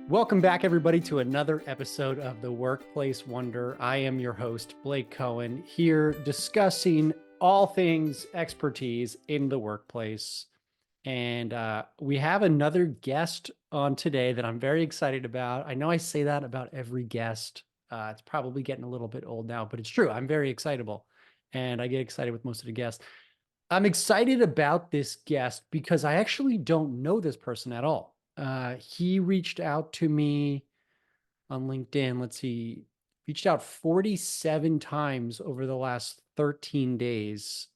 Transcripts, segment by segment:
Welcome back, everybody, to another episode of The Workplace Wonder. I am your host, Blake Cohen, here discussing all things expertise in the workplace. And we have another guest on today that I'm very excited about. I know I say that about every guest. It's probably getting a little bit old now, but it's true. I'm very excitable, and I get excited with most of the guests. I'm excited about this guest because I actually don't know this person at all. He reached out to me on LinkedIn. Let's see, reached out 47 times over the last 13 days,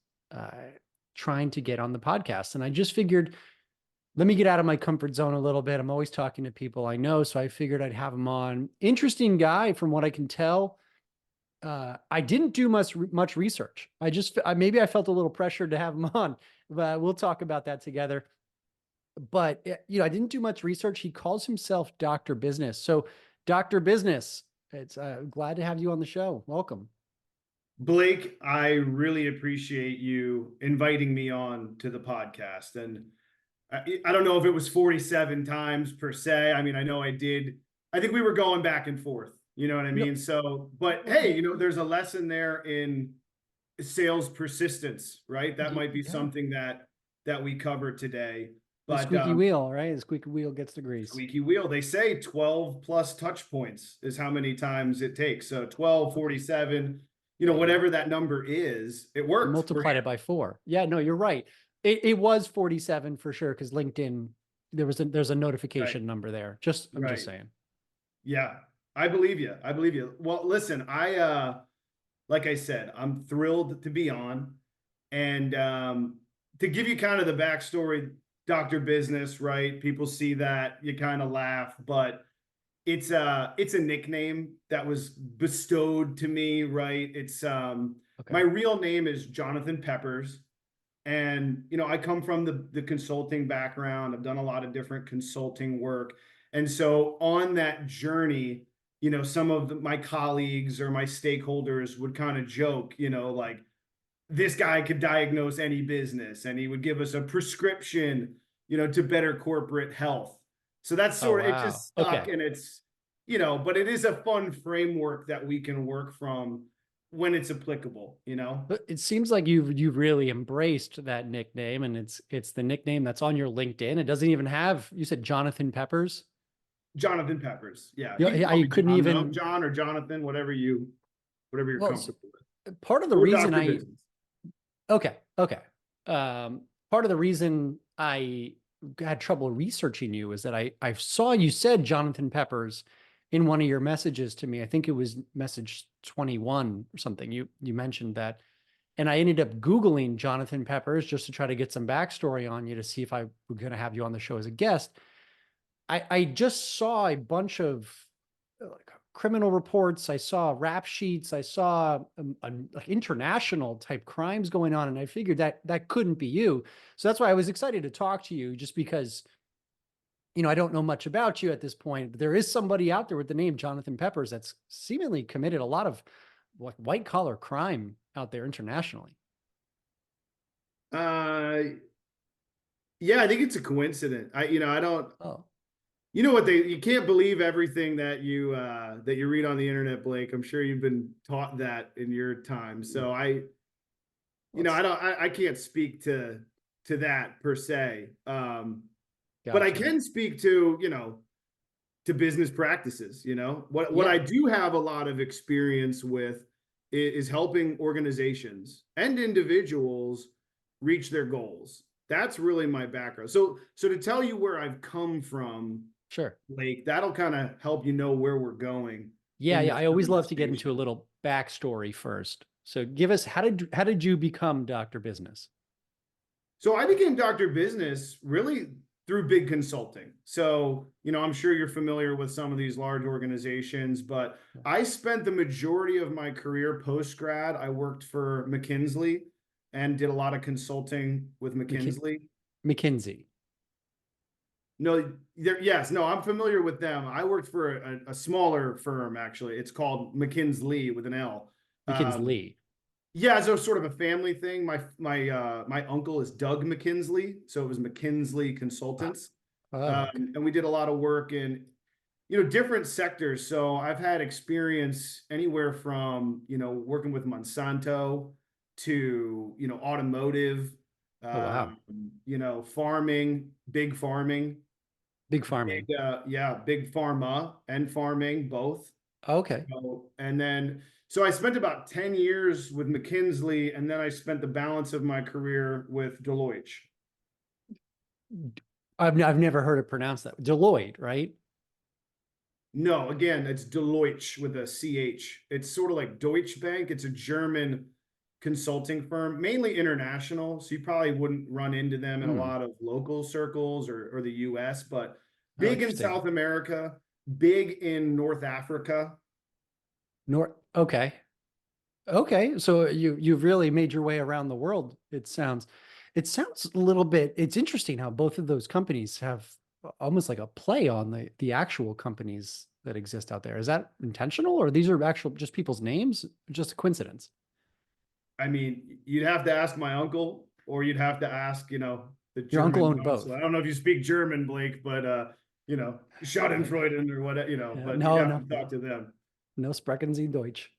trying to get on the podcast. And I just figured, let me get out of my comfort zone a little bit. I'm always talking to people I know, so I figured I'd have him on. Interesting guy, from what I can tell. I didn't do much research. Maybe I felt a little pressured to have him on, but we'll talk about that together. But I didn't do much research. He calls himself Dr. Business. So, Dr. Business, it's glad to have you on the show. Welcome. Blake, I really appreciate you inviting me on to the podcast. And I don't know if it was 47 times per se. I mean, I know I did. I think we were going back and forth. You know what I mean? No. So, but hey, there's a lesson there in sales persistence, right? That might be something that we cover today. The But squeaky wheel, right? The squeaky wheel gets the grease. Squeaky wheel. They say 12 plus touch points is how many times it takes. So 12, 47, whatever that number is, it works. Multiplied it by 4. Yeah, no, you're right. It was 47 for sure, because LinkedIn, there's a notification number there. I'm just saying. Yeah, I believe you. I believe you. Well, listen, like I said, I'm thrilled to be on. And to give you kind of the backstory, Dr. Business, right? People see that, you kind of laugh, but it's a nickname that was bestowed to me, right? It's My real name is Jonathan Peppers. And, I come from the consulting background. I've done a lot of different consulting work. And so on that journey, some of my colleagues or my stakeholders would kind of joke, like, this guy could diagnose any business and he would give us a prescription, to better corporate health. So that's sort of, it just stuck. And it's, but it is a fun framework that we can work from when it's applicable, But it seems like you've really embraced that nickname, and it's the nickname that's on your LinkedIn. It doesn't even have, you said Jonathan Peppers? Jonathan Peppers. Yeah. I couldn't John, even John or Jonathan, whatever you're comfortable with. Part of the reason part of the reason I had trouble researching you is that I saw you said Jonathan Peppers in one of your messages to me. I think it was message 21 or something. You mentioned that. And I ended up Googling Jonathan Peppers just to try to get some backstory on you to see if I were going to have you on the show as a guest. I just saw a bunch of criminal reports. I saw rap sheets. I saw like international type crimes going on. And I figured that couldn't be you. So that's why I was excited to talk to you, just because, I don't know much about you at this point, but there is somebody out there with the name Jonathan Peppers that's seemingly committed a lot of white collar crime out there internationally. Yeah, I think it's a coincidence. I don't. Oh. You can't believe everything that you read on the internet, Blake. I'm sure you've been taught that in your time. So I can't speak to that per se. Gotcha. But I can speak to business practices. What I do have a lot of experience with is helping organizations and individuals reach their goals. That's really my background. So to tell you where I've come from, sure, Blake, that'll kind of help where we're going. Yeah. I always love to get into a little backstory first. So give us, how did you become Dr. Business? So I became Dr. Business really through big consulting. So, I'm sure you're familiar with some of these large organizations, but I spent the majority of my career post-grad. I worked for McKinsey and did a lot of consulting with McKinsey. McKinsey. No, I'm familiar with them. I worked for a smaller firm, actually. It's called McKinsey with an L. McKinsey. Yeah, so sort of a family thing. My uncle is Doug McKinsey, so it was McKinsey Consultants, and we did a lot of work in, different sectors. So I've had experience anywhere from, working with Monsanto to, automotive, Oh, wow. farming, big farming, Big farming. yeah, big pharma and farming, both. Okay. And then, so I spent about 10 years with McKinsey, and then I spent the balance of my career with Deloitte. I've never heard it pronounced that. Deloitte, right? No, again, it's Deloitte with a CH. It's sort of like Deutsche Bank. It's a German consulting firm, mainly international. So you probably wouldn't run into them in a Hmm. lot of local circles or the US, but Oh, big in interesting. South America, big in North Africa. Okay. Okay. So you've really made your way around the world. It sounds a little bit, it's interesting how both of those companies have almost like a play on the actual companies that exist out there. Is that intentional, or these are actual just people's names? Just a coincidence? I mean, you'd have to ask my uncle, or you'd have to ask, the Your uncle German owned consul. both. I don't know if you speak German, Blake, but Schadenfreude or whatever, Yeah, but you'd no, have no, to talk no, to them. no sprechen Sie Deutsch.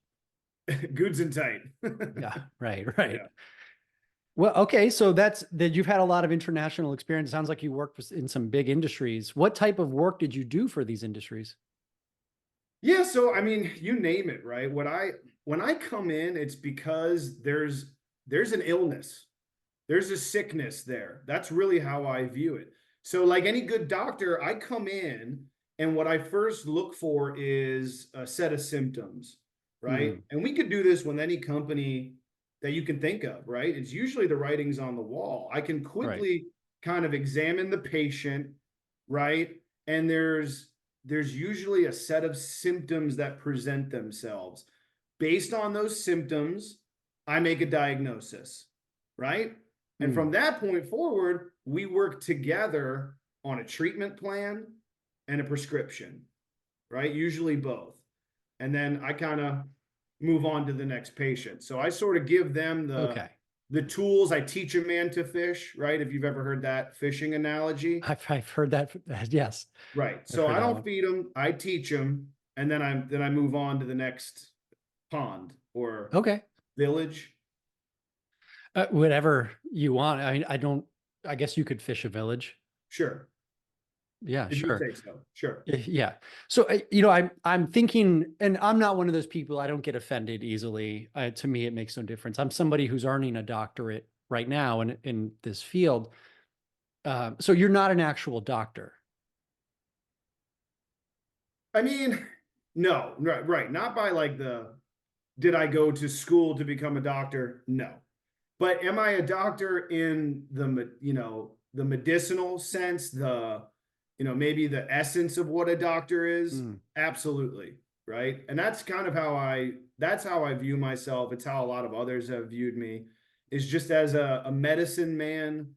Goods and tight. Yeah, right, right. Yeah. Well, okay, so that's that you've had a lot of international experience. It sounds like you worked in some big industries. What type of work did you do for these industries? Yeah, so I mean, you name it, right? When I come in, it's because there's an illness. There's a sickness there. That's really how I view it. So like any good doctor, I come in and what I first look for is a set of symptoms, right? Hmm. And we could do this with any company that you can think of, right? It's usually the writings on the wall. I can Right. quickly kind of examine the patient, right? And there's usually a set of symptoms that present themselves. Based on those symptoms, I make a diagnosis, right? And Hmm. from that point forward, we work together on a treatment plan and a prescription, right? Usually both. And then I kind of move on to the next patient. So I sort of give them the Okay. the tools. I teach a man to fish, right? If you've ever heard that fishing analogy. I've heard that. Yes, Right. I've So heard I that don't one. feed them, I teach them, and then I move on to the next pond or Okay. village. Whatever you want. I don't, I guess you could fish a village. Sure. Yeah, If you sure. say so. Sure. Yeah. So, I'm thinking, and I'm not one of those people, I don't get offended easily. To me, it makes no difference. I'm somebody who's earning a doctorate right now in this field. So you're not an actual doctor. I mean, no, right, right. Not by like the did I go to school to become a doctor? No. But am I a doctor in the medicinal sense, maybe the essence of what a doctor is? Hmm. Absolutely, right? And that's kind of how I view myself. It's how a lot of others have viewed me, is just as a medicine man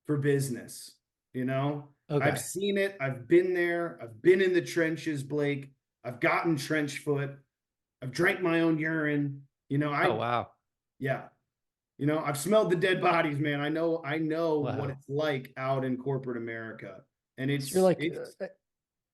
for business, you know? I've Okay. seen it, I've been there, I've been in the trenches, Blake. I've gotten trench foot, I've drank my own urine. Oh, wow. Yeah, I've smelled the dead bodies, man. I know what Wow. it's like out in corporate America. And So you're it's like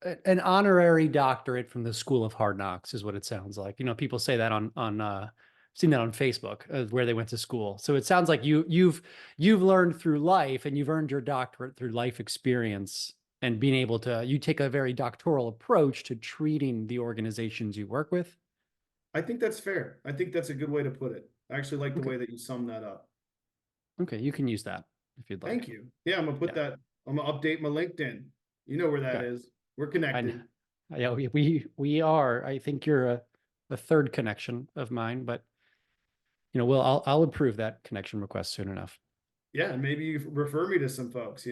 it's an honorary doctorate from the School of Hard Knocks is what it sounds like. People say that on seen that on Facebook, where they went to school. So it sounds like you've learned through life, and you've earned your doctorate through life experience, and being able to, you take a very doctoral approach to treating the organizations you work with. I think that's fair. I think that's a good way to put it. I actually like the Okay. way that you sum that up. Okay. You can use that if you'd Thank like. you. Yeah, Yeah. I'm gonna update my LinkedIn. You know where that Okay. is. We're I connected. Yeah, we are. I think you're a third connection of mine, but I'll approve that connection request soon enough. Yeah, and maybe you refer me to some folks.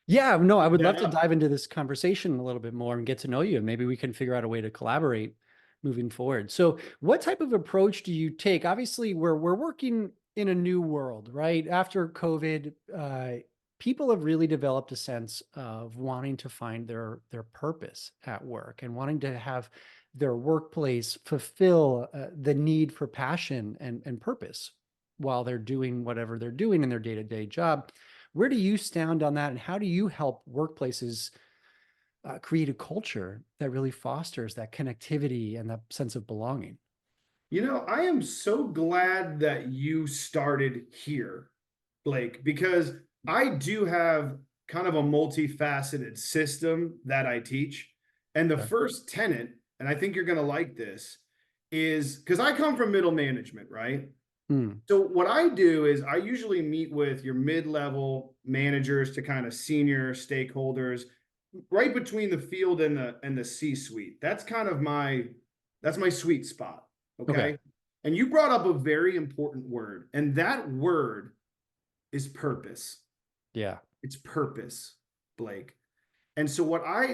Yeah, no, I would That love to up. dive into this conversation a little bit more and get to know you, and maybe we can figure out a way to collaborate moving forward. So, what type of approach do you take? Obviously, we're working in a new world, right? After COVID, people have really developed a sense of wanting to find their purpose at work and wanting to have their workplace fulfill the need for passion and purpose while they're doing whatever they're doing in their day-to-day job. Where do you stand on that, and how do you help workplaces create a culture that really fosters that connectivity and that sense of belonging. I am so glad that you started here, Blake, because I do have kind of a multifaceted system that I teach. And the Okay. first tenet, and I think you're going to like this, is because I come from middle management, right? Mm, So what I do is I usually meet with your mid-level managers to kind of senior stakeholders, right between the field and the C-suite. That's my sweet spot. okay. Okay. And you brought up a very important word, and that word is purpose. Yeah. It's purpose, Blake. And so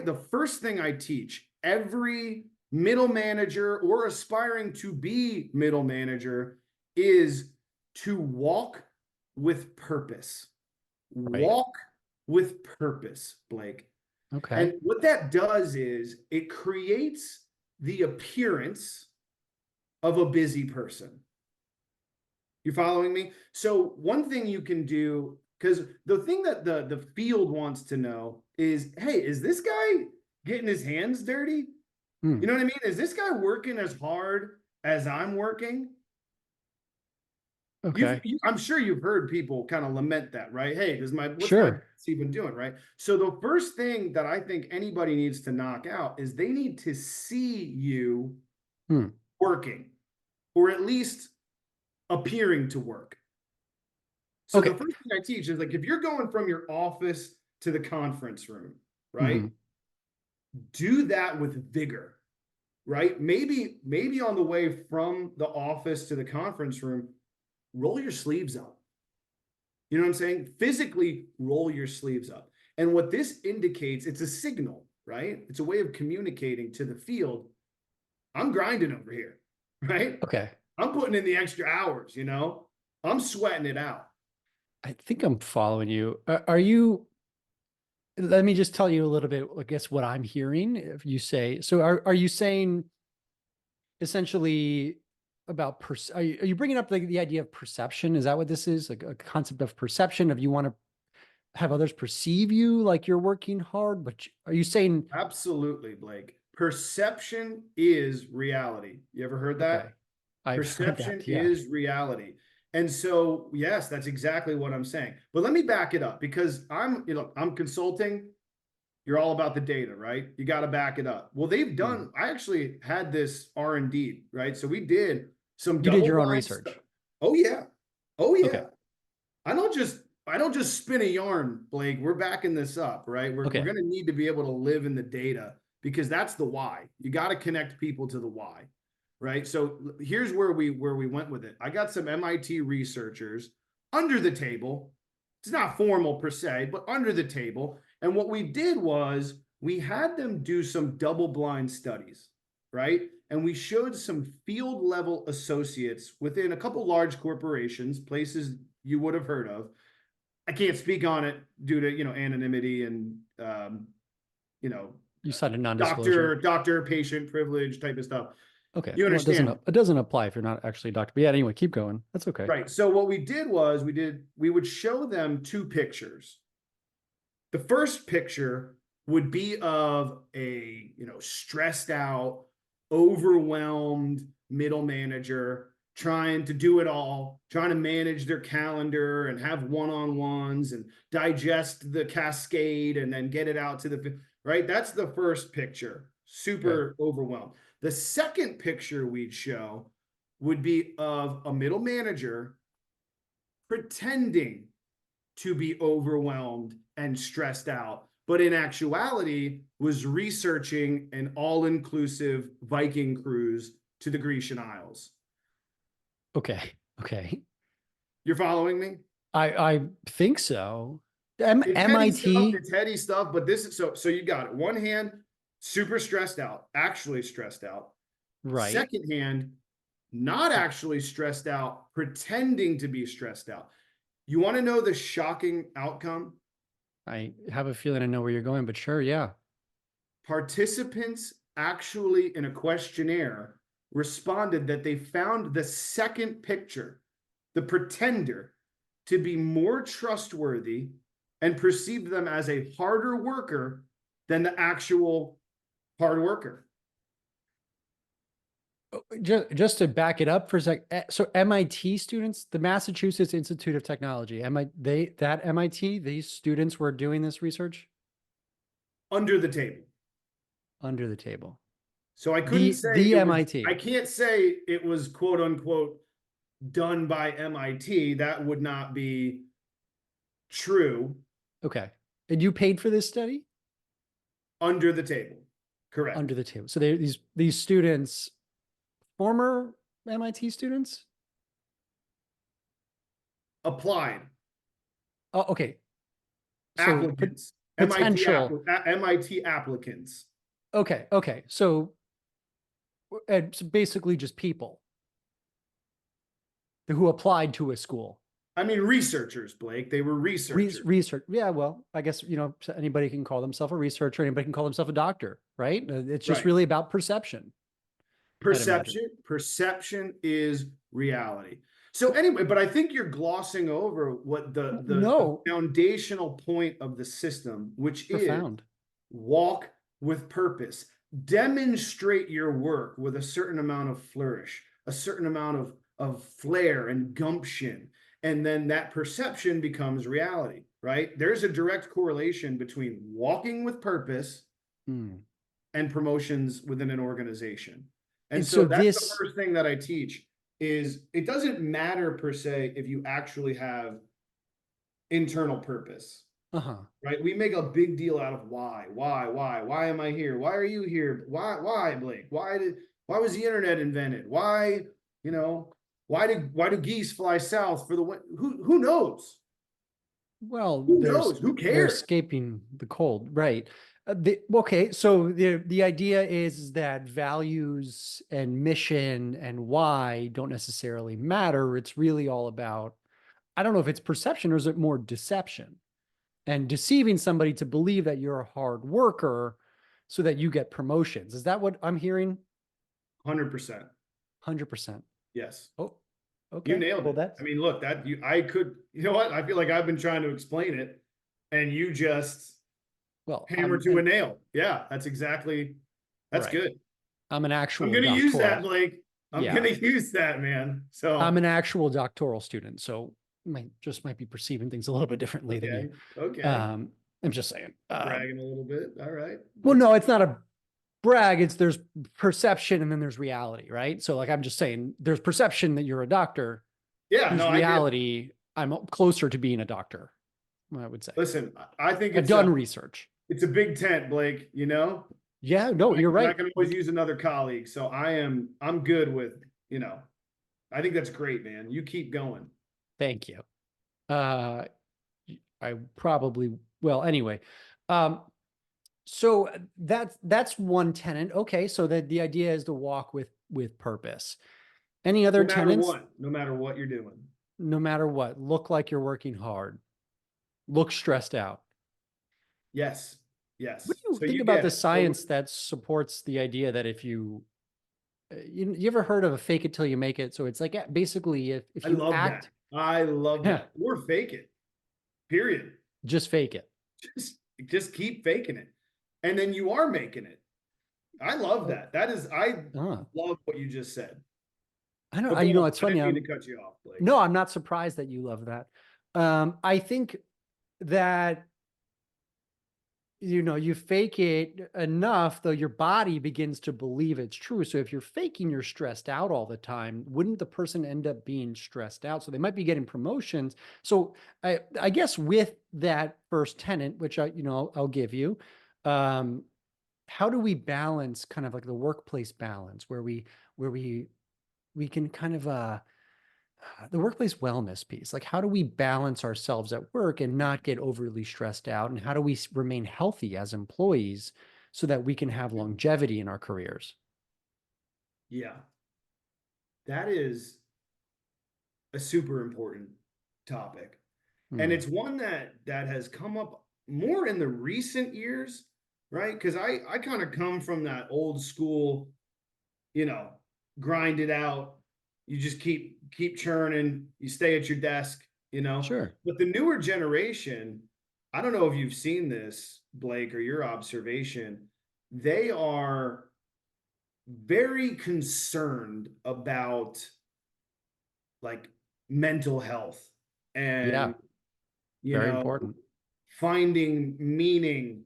the first thing I teach every middle manager or aspiring to be middle manager is to walk with purpose. Right. Walk with purpose, Blake. Okay. And what that does is it creates the appearance of a busy person. You following me? So one thing you can do, because the thing that the field wants to know is, hey, is this guy getting his hands dirty? You Mm, know what I mean? Is this guy working as hard as I'm working? okay. I'm sure you've heard people kind of lament that, right? Hey, what's my Sure. boss even doing, right? So the first thing that I think anybody needs to knock out is they need to see you Mm, working, or at least appearing to work. So the okay. first thing I teach is, like, if you're going from your office to the conference room, right? Hmm. Do that with vigor, right? Maybe on the way from the office to the conference room, roll your sleeves up. You know what I'm saying? Physically roll your sleeves up. And what this indicates, it's a signal, right? It's a way of communicating to the field. I'm grinding over here, right? Okay. I'm putting in the extra hours, I'm sweating it out. I think I'm following you. Are you, let me just tell you a little bit, I guess, what I'm hearing. If you say, so are you saying essentially about, are you bringing up the idea of perception? Is that what this is? Like a concept of perception of you want to have others perceive you like you're working hard, but are you saying, Absolutely, Blake. Perception is reality. You ever heard that? okay, I've heard Perception that. Yeah. is reality. And so, yes, that's exactly what I'm saying. But let me back it up, because I'm consulting. You're all about the data, right? You got to back it up. Well, Mm. I actually had this R&D, right? So we did some You did double your own blind stuff. research. Oh yeah. Oh Okay. yeah. I don't just spin a yarn, Blake. We're backing this up, right? We're Okay. going to need to be able to live in the data, because that's the why. You got to connect people to the why, right? So here's where we went with it. I got some MIT researchers under the table. It's not formal per se, but under the table. And what we did was we had them do some double blind studies, right? And we showed some field level associates within a couple large corporations, places you would have heard of. I can't speak on it due to anonymity and you know You signed a non-disclosure. doctor patient privilege type of stuff. Okay. You Well, understand, it doesn't apply if you're not actually a doctor. But yeah, anyway, keep going. That's okay. right? So what we did was we would show them two pictures. The first picture would be of a stressed out, overwhelmed middle manager trying to do it all, trying to manage their calendar and have one-on-ones and digest the cascade and then get it out to the right. That's the first picture. Okay. Super overwhelmed. The second picture we'd show would be of a middle manager pretending to be overwhelmed and stressed out, but in actuality was researching an all-inclusive Viking cruise to the Grecian Isles. Okay. Okay. You're following me? I think so. It's heady stuff. MIT. It's heady stuff, but this is so you got it. One hand, super stressed out, actually stressed out. Right. Second hand, not actually stressed out, pretending to be stressed out. You want to know the shocking outcome? I have a feeling I know where you're going, but sure. Yeah. Participants actually, in a questionnaire, responded that they found the second picture, the pretender, to be more trustworthy and perceived them as a harder worker than the actual hard worker. Just to back it up for a sec. So MIT students, the Massachusetts Institute of Technology, MIT, these students were doing this research Under the table. under the table. So I couldn't say The it was, MIT. I can't say it was quote unquote done by MIT. That would not be true. Okay. And you paid for this study? Under the table. Correct. Under the table. So these students, former MIT students? Applied. Oh, okay. So Applicants. potential. MIT applicants. Okay. Okay. So it's basically just people who applied to a school. I mean, researchers, Blake. They were researchers. Research. Yeah. Well, I guess, anybody can call themselves a researcher. Anybody can call themselves a doctor, right? It's just Right. really about perception. Perception is reality. So anyway, but I think you're glossing over what No. the foundational point of the system, which Profound. is walk with purpose. Demonstrate your work with a certain amount of flourish, a certain amount of flair and gumption. And then that perception becomes reality, right? There's a direct correlation between walking with purpose and promotions within an organization. And so that's the first thing that I teach is it doesn't matter per se if you actually have internal purpose, right? We make a big deal out of why am I here? Why are you here? Why, Blake? Why was the internet invented? Why do geese fly south for the wind? Who knows? Well, who knows? Who cares? They're escaping the cold, right? Okay, so the idea is that values and mission and why don't necessarily matter. It's really all about, I don't know if it's perception or is it more deception and deceiving somebody to believe that you're a hard worker so that you get promotions. Is that what I'm hearing? 100%. 100%. Yes. Oh, okay. You nailed it. I mean, look, I could, you know what? I feel like I've been trying to explain it and you just hammer to a nail. Yeah, that's good. I'm an actual I'm going to use that, Blake. I'm going to use that, man. So I'm an actual doctoral student. So might be perceiving things a little bit differently than you. Okay. I'm just saying. Bragging a little bit. All right. Well, no, it's not a brag. There's perception and then there's reality, right? So like, I'm just saying there's perception that you're a doctor. Yeah. There's reality. I'm closer to being a doctor, I would say. Listen, I think I've done research. It's a big tent, Blake, Yeah, no, you're right. I can always use another colleague. So I'm good with, I think that's great, man. You keep going. Thank you. I probably, well, anyway. So that's one tenet. Okay. So that the idea is to walk with purpose. Any other tenets? No matter what you're doing. No matter what, look like you're working hard. Look stressed out. Yes. Yes. What do you think about the science that supports the idea that if you ever heard of a fake it till you make it? So it's like, basically if you act. I love that. Or fake it. Period. Just fake it. Just keep faking it. And then you are making it. I love that. I love what you just said. I know. It's funny. I didn't mean to cut you off, Blake. No, I'm not surprised that you love that. I think that you fake it enough, though your body begins to believe it's true. So if you're faking you're stressed out all the time, wouldn't the person end up being stressed out? So they might be getting promotions. So I guess with that first tenet, which I'll give you, how do we balance kind of like the workplace balance where we can kind of the workplace wellness piece? Like, how do we balance ourselves at work and not get overly stressed out? And how do we remain healthy as employees so that we can have longevity in our careers? Yeah. That is a super important topic. And it's one that has come up more in the recent years, right? Because I kind of come from that old school, grind it out. You just keep churning, you stay at your desk, Sure. But the newer generation, I don't know if you've seen this, Blake, or your observation. They are very concerned about like mental health Yeah, and, you very know, important. finding meaning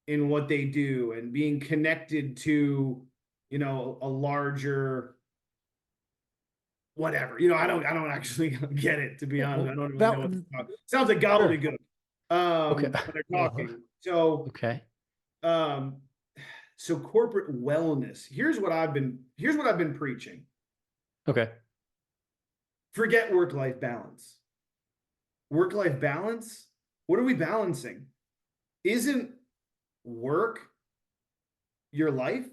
in what they do and being connected to, a larger whatever. I don't actually get it, to be honest. I Well, don't really know that what to talk. Sounds like sure. gobbledygook Okay. when they're Well, talking. So okay. um so corporate wellness. Here's what I've been preaching. Okay. Forget work-life balance. Work-life balance? What are we balancing? Isn't work your life?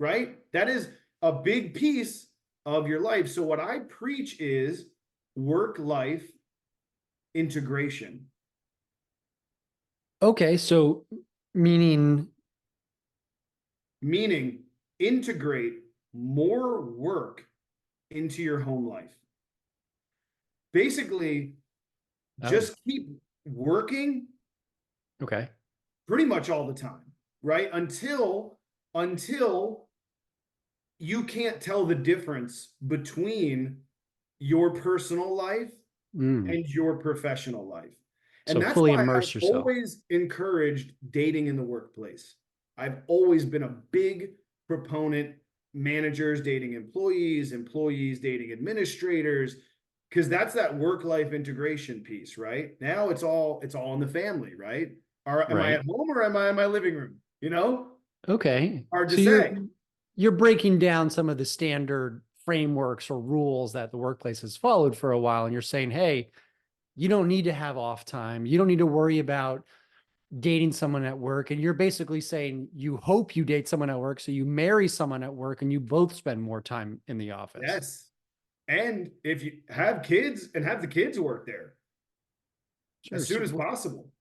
Right? That is a big piece of your life. So what I preach is work-life integration. Okay. So, meaning, Meaning integrate more work into your home life. Basically, oh, just keep working okay. pretty much all the time, right? Until you can't tell the difference between your personal life Mm. and your professional life. And So that's fully why I've immerse yourself. always encouraged dating in the workplace. I've always been a big proponent, managers dating employees, employees dating administrators, because that's that work-life integration piece, right? Now it's all in the family, right? Am I Right. at home or am I in my living room? Okay. Hard to So say. you're breaking down some of the standard frameworks or rules that the workplace has followed for a while, and you're saying, hey, you don't need to have off time. You don't need to worry about dating someone at work. And you're basically saying you hope you date someone at work, so you marry someone at work and you both spend more time in the office. Yes. And if you have kids and have the kids work there Sure. as soon as possible.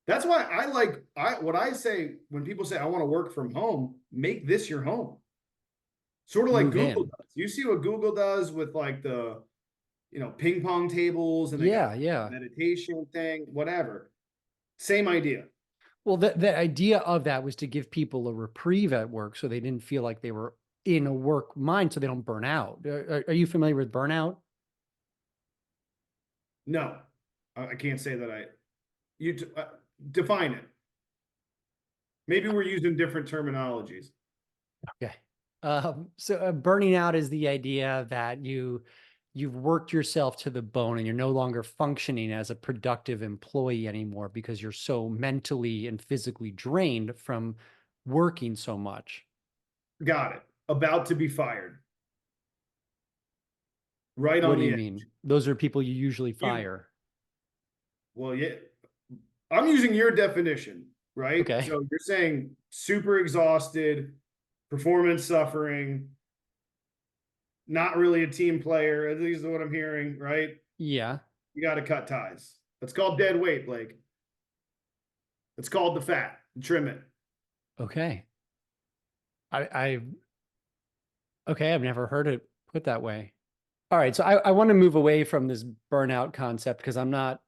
That's why what I say when people say I want to work from home, make this your home. Sort of like Move Google in. does. You see what Google does with like the, ping pong tables and they got Yeah, yeah. meditation thing, whatever. Same idea. Well, the idea of that was to give people a reprieve at work so they didn't feel like they were in a work mind so they don't burn out. Are you familiar with burnout? No, I can't say that define it. Maybe we're using different terminologies. Okay. So burning out is the idea that you've worked yourself to the bone and you're no longer functioning as a productive employee anymore because you're so mentally and physically drained from working so much. Got it. About to be fired. Right What on do the you edge. mean? Those are people you usually You fire. well, yeah. I'm using your definition, right? Okay. So you're saying super exhausted, performance suffering, not really a team player. At least is what I'm hearing, right? Yeah. You got to cut ties. That's called dead weight, Blake. It's called the fat. Trim it. Okay. I okay, I've never heard it put that way. All right, so I want to move away from this burnout concept because I'm not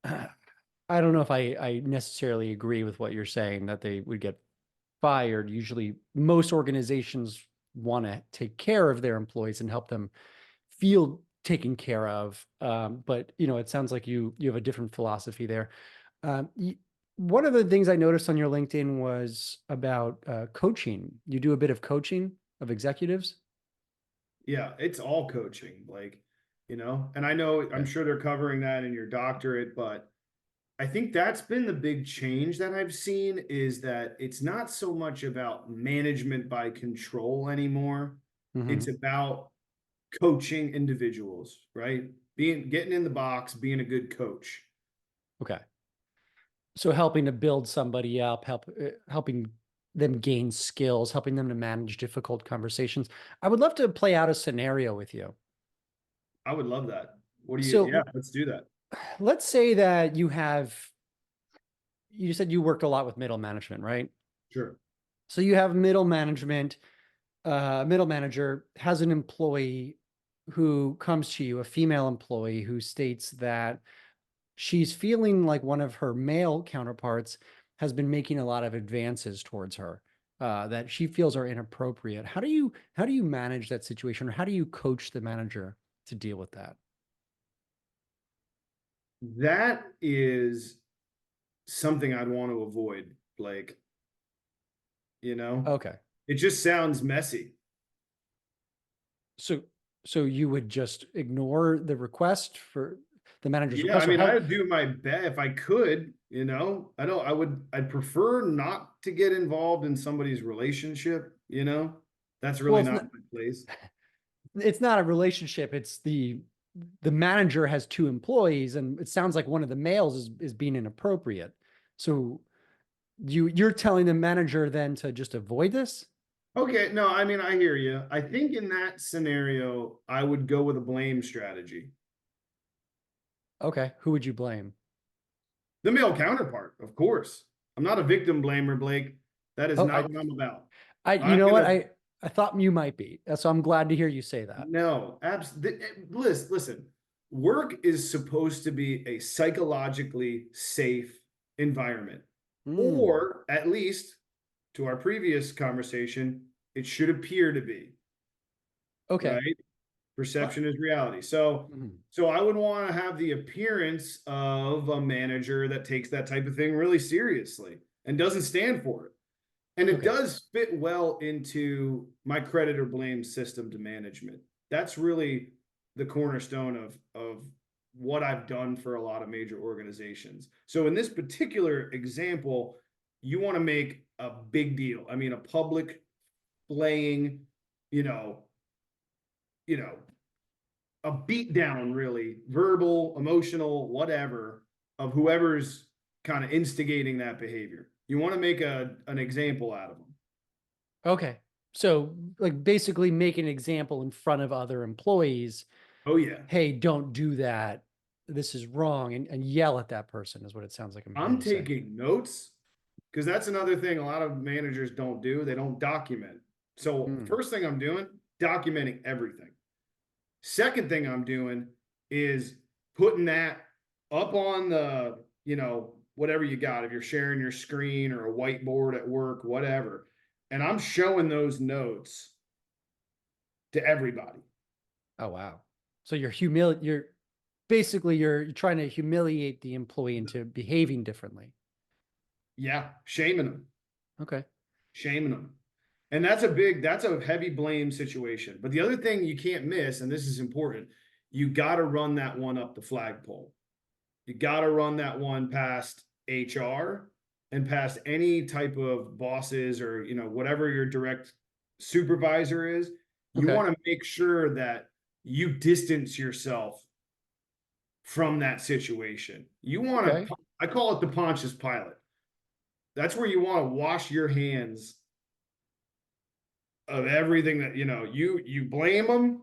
I don't know if I necessarily agree with what you're saying that they would get fired. Usually, most organizations want to take care of their employees and help them feel taken care of. But it sounds like you have a different philosophy there. You, one of the things I noticed on your LinkedIn was about coaching. You do a bit of coaching of executives. Yeah, it's all coaching, Blake. And I know I'm Okay. sure they're covering that in your doctorate, but I think that's been the big change that I've seen is that it's not so much about management by control anymore. It's Mhm. about coaching individuals, right? Getting in the box, being a good coach. Okay. So helping to build somebody up, helping them gain skills, helping them to manage difficult conversations. I would love to play out a scenario with you. I would love that. Yeah, So let's do that. let's say that you said you worked a lot with middle management, right? Sure. So you have middle management, middle manager has an employee who comes to you, a female employee who states that she's feeling like one of her male counterparts has been making a lot of advances towards her that she feels are inappropriate. How do you manage that situation, or how do you coach the manager to deal with that? That is something I'd want to avoid, Blake. You know, Okay. it just sounds messy. So so you would just ignore the request for the manager's Yeah, I request, or mean, how? I'd do my best if I could, you know. I'd prefer not to get involved in somebody's relationship, you know. That's Well, really not my place. it's not a relationship. It's the manager has two employees, and it sounds like one of the males is being inappropriate. So you're telling the manager then to just avoid this? Okay, no, I mean, I hear you. I think in that scenario, I would go with a blame strategy. Okay, who would you blame? The male counterpart, of course. I'm not a victim blamer, Blake. That is Oh, not what I'm about. you I'm know what? gonna I thought you might be. So I'm glad to hear you say that. No, absolutely. Listen, work is supposed to be a psychologically safe environment, Hmm. or at least to our previous conversation, it should appear to be, Okay. right? What? Perception is reality. So, Mhm. so I would want to have the appearance of a manager that takes that type of thing really seriously and doesn't stand for it. And it Okay. does fit well into my credit or blame system to management. That's really the cornerstone of what I've done for a lot of major organizations. So in this particular example, you want to make a big deal. I mean, a public playing, you know, you know, a beat down, really, verbal, emotional, whatever, of whoever's kind of instigating that behavior. You want to make an example out of them. Okay. So like basically make an example in front of other employees. Oh yeah. Hey, don't do that. This is wrong, and yell at that person is what it sounds like I'm hearing I'm you say. taking notes because that's another thing a lot of managers don't do. They don't document. So Hmm. first thing I'm doing, documenting everything. Second thing I'm doing is putting that up on the, whatever you got, if you're sharing your screen or a whiteboard at work, whatever. And I'm showing those notes to everybody. Oh wow. So you're basically you're trying to humiliate the employee into behaving differently. Yeah, shaming them, Okay. shaming them. And that's a heavy blame situation. But the other thing you can't miss, and this is important, you got to run that one up the flagpole. You got to run that one past HR and past any type of bosses or, whatever your direct supervisor is. You Okay. want to make sure that you distance yourself from that situation. You want Okay. to, I call it the Pontius Pilate. That's where you want to wash your hands of everything that you blame them,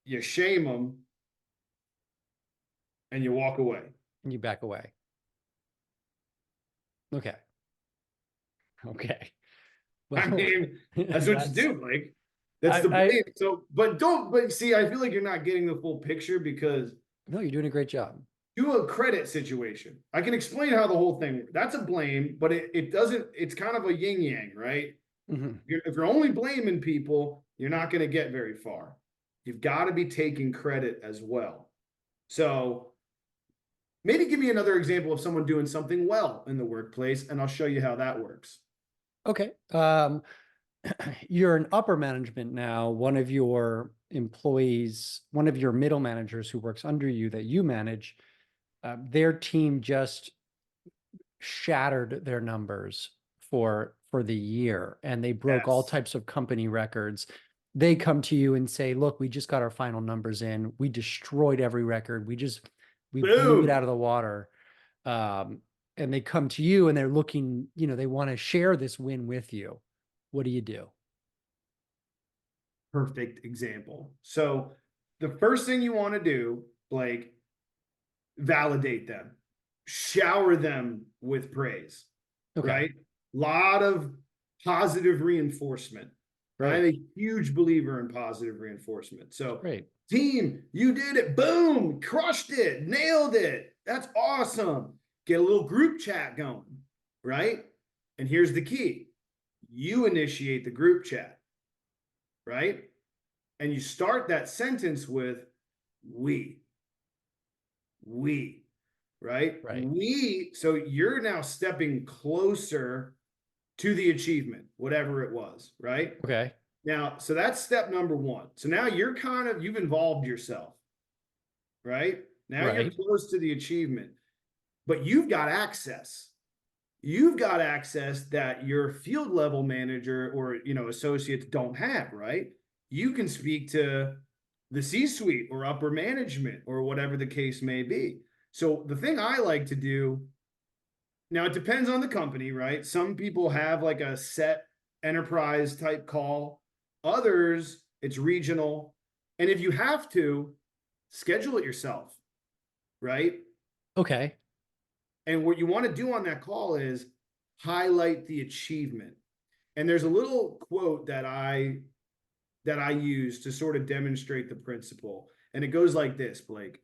you shame them, and you walk away. And you back away. Okay. Okay. I Well, mean, that's what you that's do, Blake. That's the I blame. So, but see, I feel like you're not getting the full picture because no, you're doing a great job. do a credit situation. I can explain how the whole thing, that's a blame, but it doesn't, it's kind of a yin yang, right? Mhm. If you're only blaming people, you're not going to get very far. You've got to be taking credit as well. So maybe give me another example of someone doing something well in the workplace, and I'll show you how that works. Okay. You're an upper management now. One of your employees, one of your middle managers who works under you that you manage, their team just shattered their numbers for the year, and they broke all Yes. types of company records. They come to you and say, look, we just got our final numbers in, we destroyed every record, we blew it Boom. out of the water. um, and they come to you and they're looking, they want to share this win with you. What do you do? Perfect example. So the first thing you want to do, Blake, validate them, shower them with praise, Okay, right? Lot of positive reinforcement. I'm great, a huge believer in positive reinforcement. So, great. team, you did it. Boom, crushed it, nailed it. That's awesome. Get a little group chat going, right? And here's the key. You initiate the group chat, right? And you start that sentence with we, right? Right. So you're now stepping closer to the achievement, whatever it was, right? Okay. Now, so that's step number one. So now you've involved yourself, right? Now you're Right. close to the achievement, but you've got access. You've got access that your field level manager or, associates don't have, right? You can speak to the C-suite or upper management or whatever the case may be. So the thing I like to do, now it depends on the company, right? Some people have like a set enterprise type call. Others, it's regional. And if you have to, schedule it yourself, right? Okay. And what you want to do on that call is highlight the achievement. And there's a little quote that I use to sort of demonstrate the principle. And it goes like this, Blake.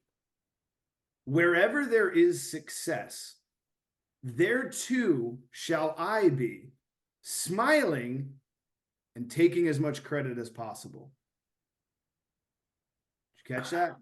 Wherever there is success, there too shall I be, smiling and taking as much credit as possible. Did you catch that?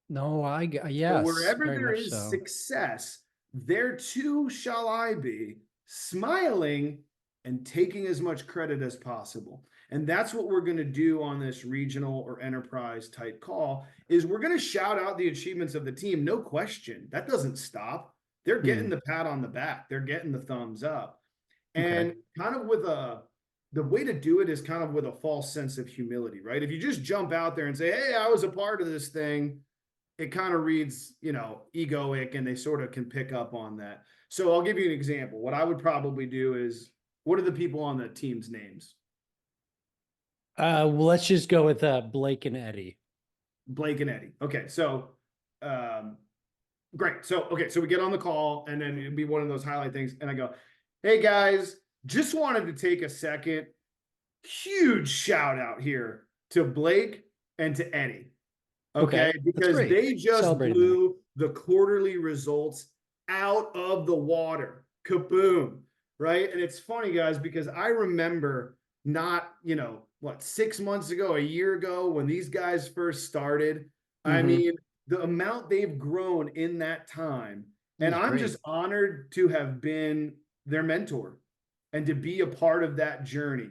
No, So yes, wherever very there much is so. success, there too shall I be, smiling and taking as much credit as possible. And that's what we're going to do on this regional or enterprise type call is we're going to shout out the achievements of the team. No question. That doesn't stop. They're getting the pat on the back. They're getting the thumbs up. Okay. And kind of the way to do it is kind of with a false sense of humility, right? If you just jump out there and say, hey, I was a part of this thing, it kind of reads, egoic, and they sort of can pick up on that. So I'll give you an example. What I would probably do is, what are the people on the team's names? Well, let's just go with Blake and Eddie. Blake and Eddie. Okay, so great. So we get on the call, and then it'd be one of those highlight things, and I go, hey guys, just wanted to take a second. Huge shout out here to Blake and to Eddie. Okay, That's because great. they just Celebrating them. blew the quarterly results out of the water. Kaboom. Right. And it's funny, guys, because I remember not, 6 months ago, a year ago, when these guys first started. I mean, the amount they've grown in that time. It And was I'm great. just honored to have been their mentor and to be a part of that journey.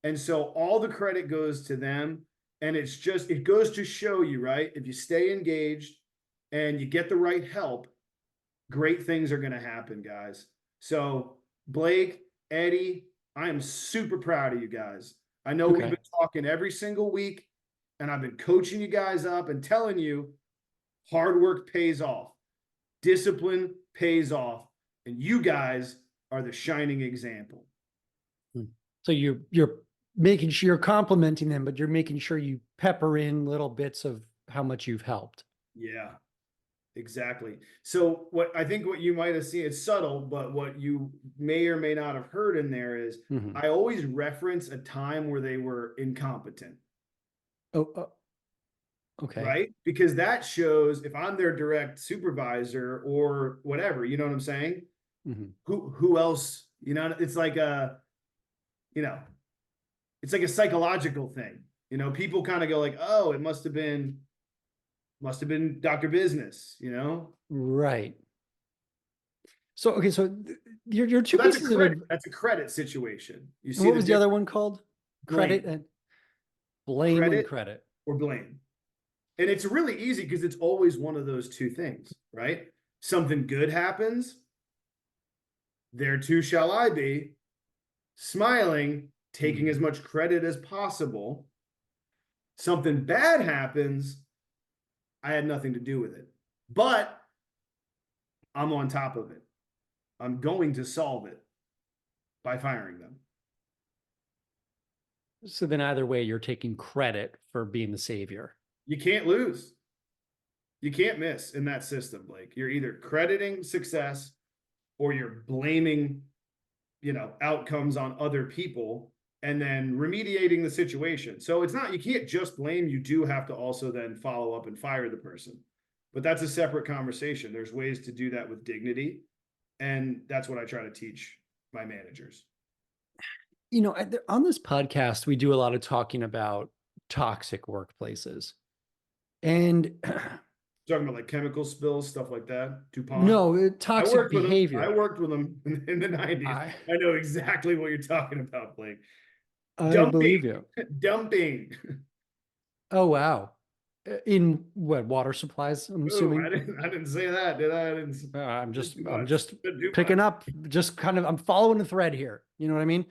And so all the credit goes to them. And it goes to show you, right? If you stay engaged and you get the right help, great things are going to happen, guys. So, Blake, Eddie, I am super proud of you guys. I know we've Okay. been talking every single week, and I've been coaching you guys up and telling you hard work pays off, discipline pays off, and you guys are the shining example. So you're making sure you're complimenting them, but you're making sure you pepper in little bits of how much you've helped. Yeah, exactly. So what you might have seen, it's subtle, but what you may or may not have heard in there is I always reference a time where they were incompetent. Oh, okay. Right? Because that shows if I'm their direct supervisor or whatever, you know what I'm saying? Who else, it's like you know, it's like a psychological thing. People kind of go like, oh, it must have been Dr. Business, Right. So, okay. So your two Well, that's a pieces of credit. advice. That's a credit situation. You And see what the was the other difference? one called? Credit Blame, and blame and credit credit. or blame. And it's really easy because it's always one of those two things, right? Something good happens, there too shall I be, smiling, taking as much credit as possible. Something bad happens, I had nothing to do with it, but I'm on top of it. I'm going to solve it by firing them. So then either way, you're taking credit for being the savior. You can't lose. You can't miss in that system, Blake. You're either crediting success or you're blaming, outcomes on other people and then remediating the situation. So it's not, you can't just blame, you do have to also then follow up and fire the person. but that's a separate conversation. There's ways to do that with dignity. And that's what I try to teach my managers. On this podcast, we do a lot of talking about toxic workplaces. And Talking about like chemical spills, stuff like that. DuPont. no, I toxic worked with them. I behavior. worked with them in the 90s. I I know exactly what you're talking about, Blake. I Dumping, believe you. dumping. Oh wow. In what, water supplies, I'm Oh, assuming? I didn't say that, did I? I didn't. I'm Too just I'm much. just Too picking much. up, just kind of I'm following the thread here. You know what I mean?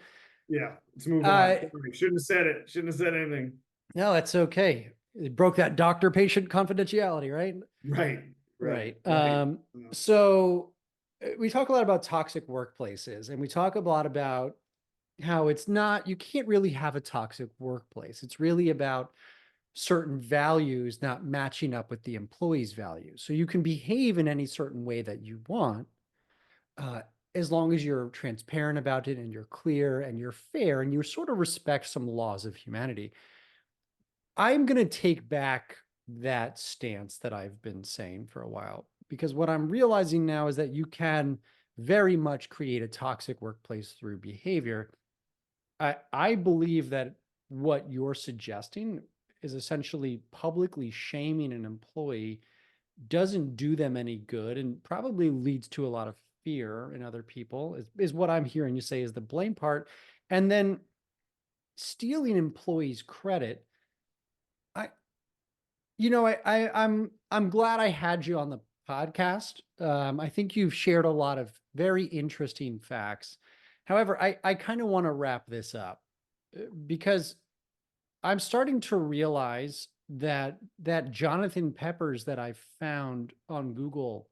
Yeah, let's move on. Uh Sorry, shouldn't have said it. Shouldn't have said anything. no, that's okay. It broke that doctor-patient confidentiality, right? Right, right, Right. right. So we talk a lot about toxic workplaces, and we talk a lot about how it's not, you can't really have a toxic workplace. It's really about certain values not matching up with the employee's values. So you can behave in any certain way that you want, uh, as long as you're transparent about it and you're clear and you're fair and you sort of respect some laws of humanity. I'm going to take back that stance that I've been saying for a while, because what I'm realizing now is that you can very much create a toxic workplace through behavior. I believe that what you're suggesting is essentially publicly shaming an employee doesn't do them any good and probably leads to a lot of fear in other people, is what I'm hearing you say is the blame part. And then stealing employees' credit. I, I'm glad I had you on the podcast. I think you've shared a lot of very interesting facts. However, I kind of want to wrap this up because I'm starting to realize that Jonathan Peppers that I found on Google,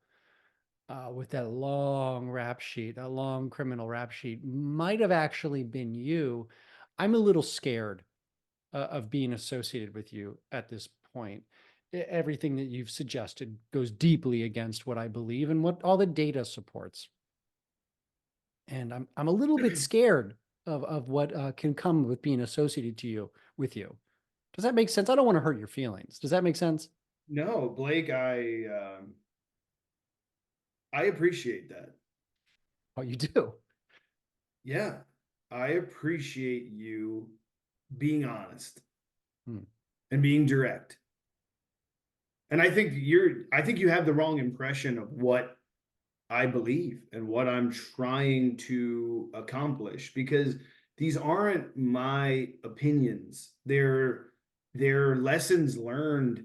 with that long rap sheet, that long criminal rap sheet, might have actually been you. I'm a little scared of being associated with you at this point. Everything that you've suggested goes deeply against what I believe and what all the data supports. And I'm a little bit scared of what can come with being associated with you. Does that make sense? I don't want to hurt your feelings. Does that make sense? No, Blake, I appreciate that. Oh, you do. Yeah, I appreciate you being honest Hmm. and being direct. And I think you have the wrong impression of what I believe and what I'm trying to accomplish, because these aren't my opinions. They're lessons learned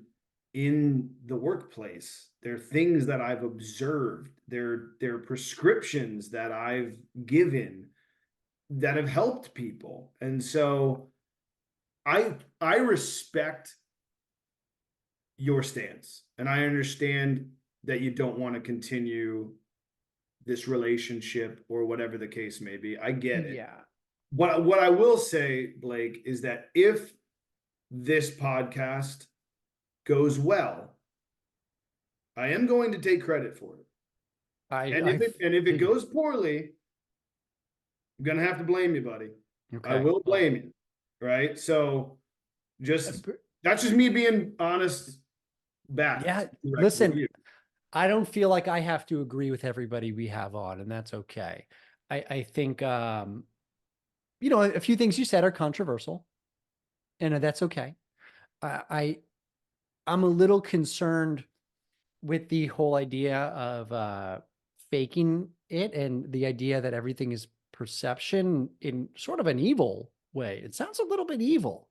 in the workplace. They're things that I've observed. They're prescriptions that I've given that have helped people. And so I respect your stance, and I understand that you don't want to continue this relationship or whatever the case may be. I get it. Yeah. What I will say, Blake, is that if this podcast goes well, I am going to take credit for it. And I if it figured. goes poorly, I'm gonna have to blame you, buddy. I Okay. will Well, blame you. Right. So just b- that's just me being honest back yeah. direct with Listen, you. I don't feel like I have to agree with everybody we have on, and that's okay. I think, a few things you said are controversial, and that's okay. I I'm a little concerned with the whole idea of faking it and the idea that everything is perception in sort of an evil way. It sounds a little bit evil.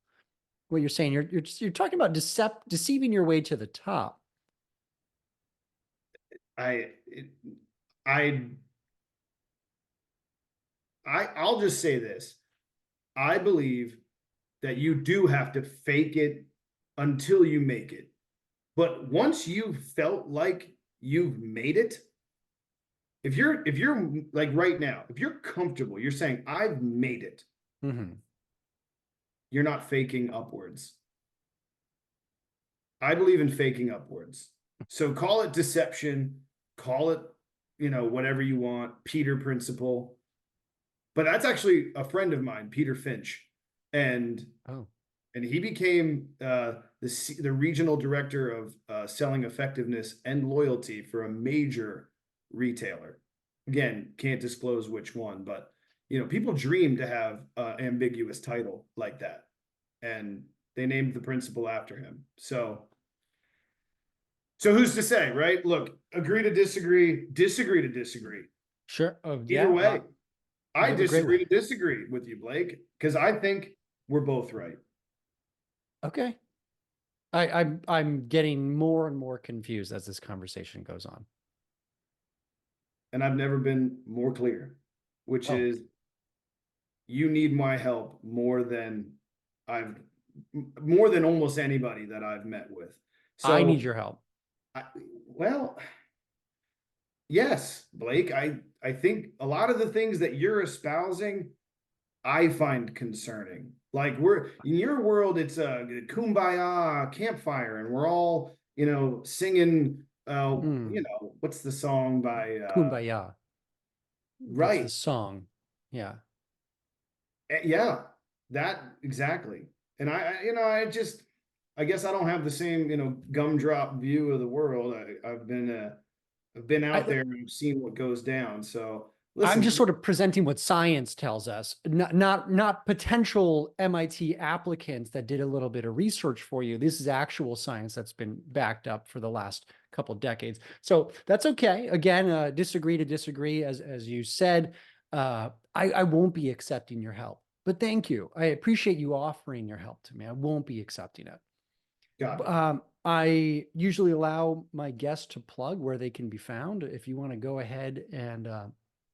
What you're saying, you're talking about deceiving your way to the top. I I I'll just say this. I believe that you do have to fake it until you make it. But once you felt like you've made it, if you're like right now, if you're comfortable, you're saying I've made it, Mhm. you're not faking upwards. I believe in faking upwards. So call it deception, call it, whatever you want, Peter principle. But that's actually a friend of mine, Peter Finch. And Oh, he became the regional director of selling effectiveness and loyalty for a major retailer. Again, can't disclose which one, but people dream to have an ambiguous title like that, and they named the principal after him. So who's to say, right? Look, agree to disagree, disagree to disagree. Sure. Oh, Either yeah. way, You I have a great disagree one. to disagree with you, Blake, because I think we're both right. Okay. I'm getting more and more confused as this conversation goes on. And I've never been more clear, which Oh, is you need my help I've more than almost anybody that I've met with. I need So, your help. well, yes, Blake, I think a lot of the things that you're espousing, I find concerning. Like we're in your world, it's a kumbaya campfire, and we're all, singing what's the song by Kumbaya. That's the right. song. Yeah. Yeah, that exactly. And I guess I don't have the same, gumdrop view of the world. I've been out I, there and seen what goes down. So I'm just listen, sort of presenting what science tells us, not potential MIT applicants that did a little bit of research for you. This is actual science that's been backed up for the last couple decades. That's okay. Again, disagree to disagree, as you said. I won't be accepting your help, but thank you. I appreciate you offering your help to me. I won't be accepting it. got it. I usually allow my guests to plug where they can be found. If you want to go ahead and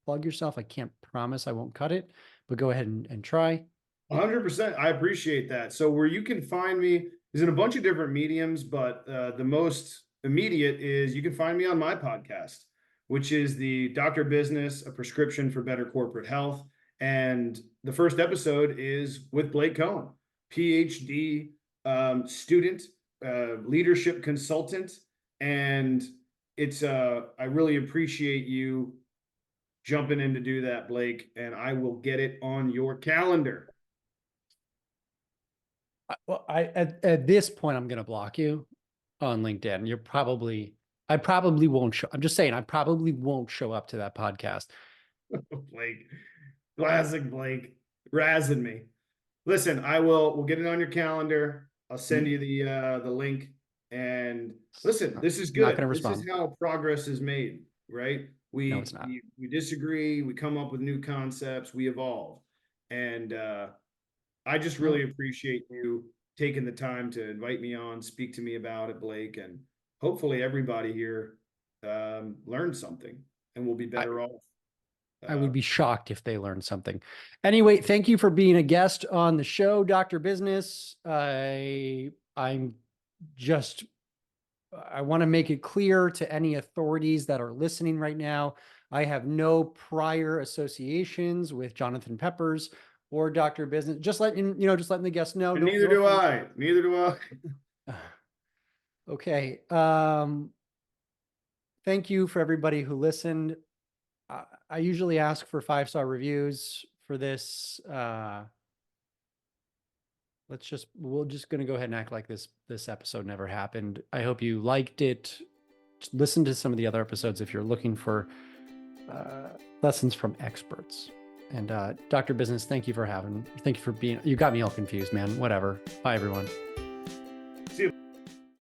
plug yourself, I can't promise I won't cut it, but go ahead and try. 100%. I appreciate that. So where you can find me is in a bunch of different mediums, but the most immediate is you can find me on my podcast, which is the Doctor Business, a prescription for better corporate health. And the first episode is with Blake Cohen, PhD student, leadership consultant. And I really appreciate you jumping in to do that, Blake, and I will get it on your calendar. Well, at this point, I'm going to block you on LinkedIn. I probably won't show. I'm just saying, I probably won't show up to that podcast. Blake, classic Blake, razzing me. Listen, we'll get it on your calendar. I'll send you the link. And listen, this is Not going to good. This is respond. how progress is made, right? No, it's not. We disagree, we come up with new concepts, we evolve. And I just really appreciate you taking the time to invite me on, speak to me about it, Blake, and hopefully everybody here learned something and will be better off. I would be shocked if they learned something. Anyway, thank you for being a guest on the show, Dr. Business. I want to make it clear to any authorities that are listening right now. I have no prior associations with Jonathan Peppers or Dr. Business. Just letting the guests know. And neither do I. Neither do I. Okay. Thank you for everybody who listened. I usually ask for 5-star reviews for this. We're just going to go ahead and act like this episode never happened. I hope you liked it. Listen to some of the other episodes if you're looking for lessons from experts. And Dr. Business, thank you for being, you got me all confused, man. Whatever. Bye, everyone.